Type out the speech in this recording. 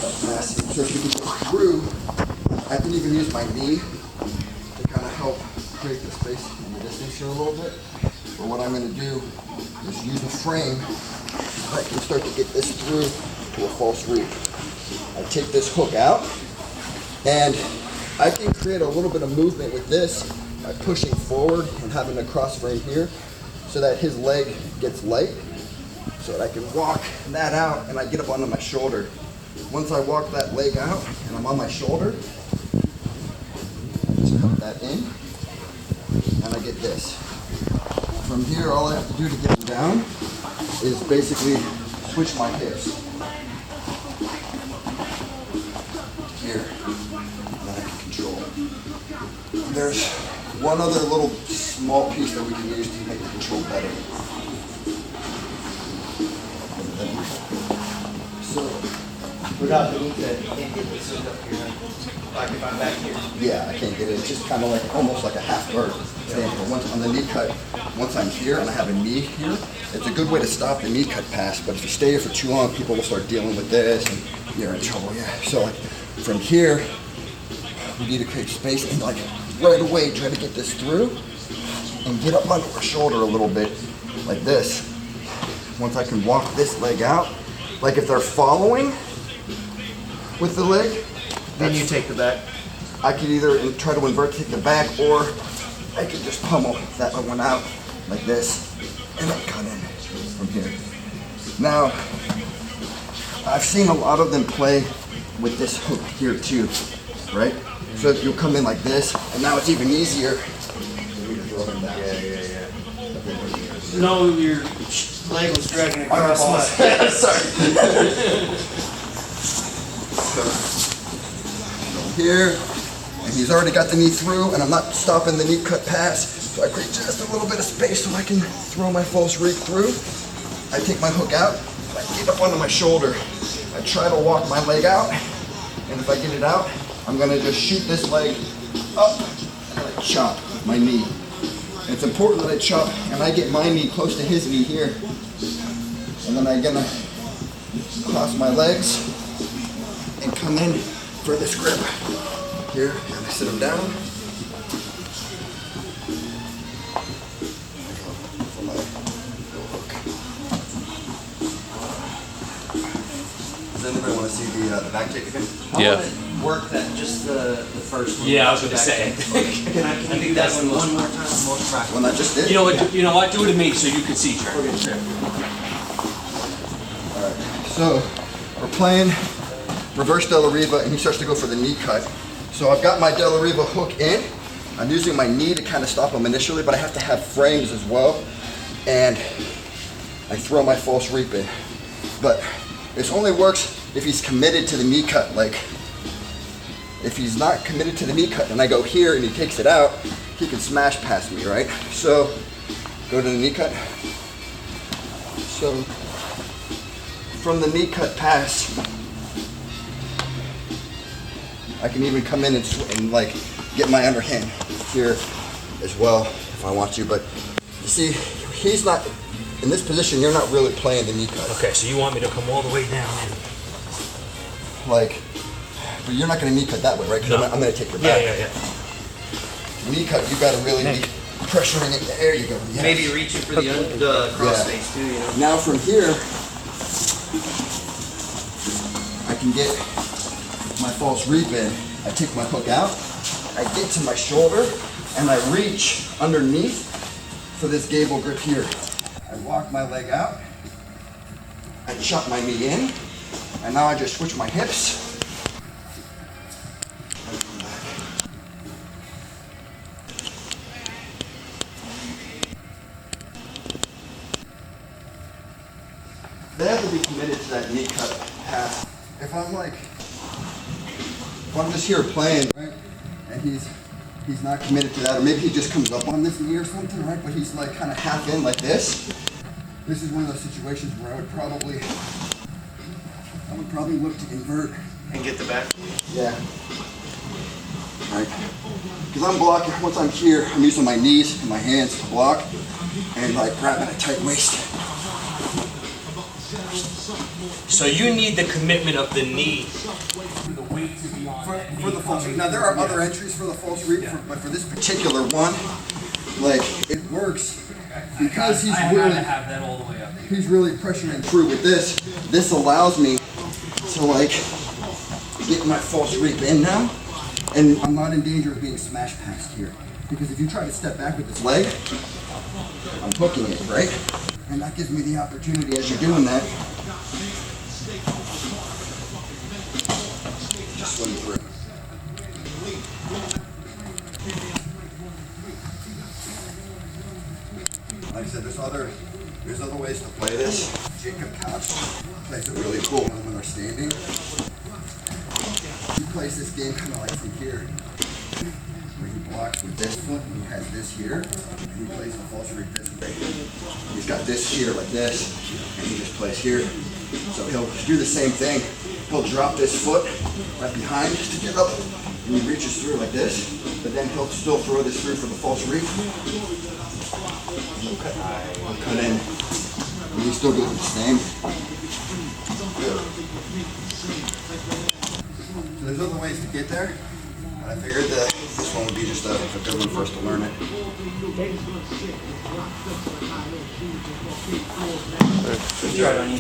cut pass. So if you can go through, I can even use my knee to kind of help create the space in the distance here a little bit. But what I'm going to do is use a frame so I can start to get this through to a false reap. I take this hook out, and I can create a little bit of movement with this by pushing forward and having a cross frame here so that his leg gets light, so that I can walk that out and I get up onto my shoulder. Once I walk that leg out and I'm on my shoulder, just put that in, and I get this. From here, all I have to do to get him down is basically switch my hips. Here, and then I can control it. There's one other little small piece that we can use to make the control better. So, without the knee cut, you can't get this hook up here. Like if I'm back here. Yeah, I can't get it. It's just kind of like almost like a half guard stand. But once on the knee cut, once I'm here and I have a knee here, it's a good way to stop the knee cut pass. But if you stay here for too long, people will start dealing with this and you're in trouble. Yeah. So like from here, we need to create space and like right away try to get this through and get up onto our shoulder a little bit like this. Once I can walk this leg out, like if they're following with the leg, Then you take the back. I could either try to invert, take the back, or I could just pummel that one out like this and then cut in from here. Now, I've seen a lot of them play with this hook here too, right? So you'll come in like this, and now it's even easier for me to throw them down. No, your leg was dragging across my. Sorry. Here, and he's already got the knee through, and I'm not stopping the knee cut pass, so I create just a little bit of space so I can throw my false reap through. I take my hook out, I get up onto my shoulder, I try to walk my leg out, and if I get it out, I'm gonna just shoot this leg up, and I chop with my knee. And it's important that I chop, and I get my knee close to his knee here, and then I'm gonna cross my legs and come in for this grip here, and I sit him down. For my little hook. Does anybody want to see the back kick again? Yeah. Work that, just the first one. Yeah, I was gonna say. Can I do that one more time? Most practice. One I just did? You know what? You know what? Do it to me so you can see, Trevor. All right. So we're playing reverse De La Riva, and he starts to go for the knee cut. So I've got my De La Riva hook in. I'm using my knee to kind of stop him initially, but I have to have frames as well. And I throw my false reap in. But this only works if he's committed to the knee cut. Like, if he's not committed to the knee cut and I go here and he takes it out, he can smash past me, right? So, go to the knee cut. So, from the knee cut pass, I can even come in and like get my underhand here as well if I want to. But you see, he's not in this position. You're not really playing the knee cut. Okay, so you want me to come all the way down and Like, but you're not going to knee cut that way, right? Because No. I'm going to take your back. yeah. Knee cut, you got to really be pressuring it. There you go. Yes. Maybe reaching for the cross Yeah. space too, you know. Now from here, I can get my false reap in. I take my hook out, I get to my shoulder, and I reach underneath for this gable grip here. I walk my leg out, I chop my knee in, and now I just switch my hips. And come back. They have to be committed to that knee cut pass. If I'm just here playing, right, and he's not committed to that, or maybe he just comes up on this knee or something, right, but he's like kind of half in like this. This is one of those situations where I would probably look to invert. And get the back. Yeah. Right. Because I'm blocking, once I'm here, I'm using my knees and my hands to block and like grabbing a tight waist. So you need the commitment of the knee. The weight to be on For the false reap. Now there are other entries for the false reap, but for this particular one, like it works because he's really have that all the way up. he's really pressuring through with this. This allows me to like get my false reap in now, and I'm not in danger of being smashed past here. Because if you try to step back with this leg, I'm hooking it, right? And that gives me the opportunity as you're doing that, just swim through. Like I said, there's other ways to play this. Jacob Couch plays it really cool when they're standing. He plays this game kind of like from here, where he blocks with this foot and he has this here, and he plays the false reap this way. He's got this here like this, and he just plays here. So he'll do the same thing. He'll drop this foot right behind to get up, and he reaches through like this, but then he'll still throw this through for the false reap. He'll cut in, and he's still doing the same. So there's other ways to get there, but I figured that this one would be just a good one for us to learn it. Good try, Donnie.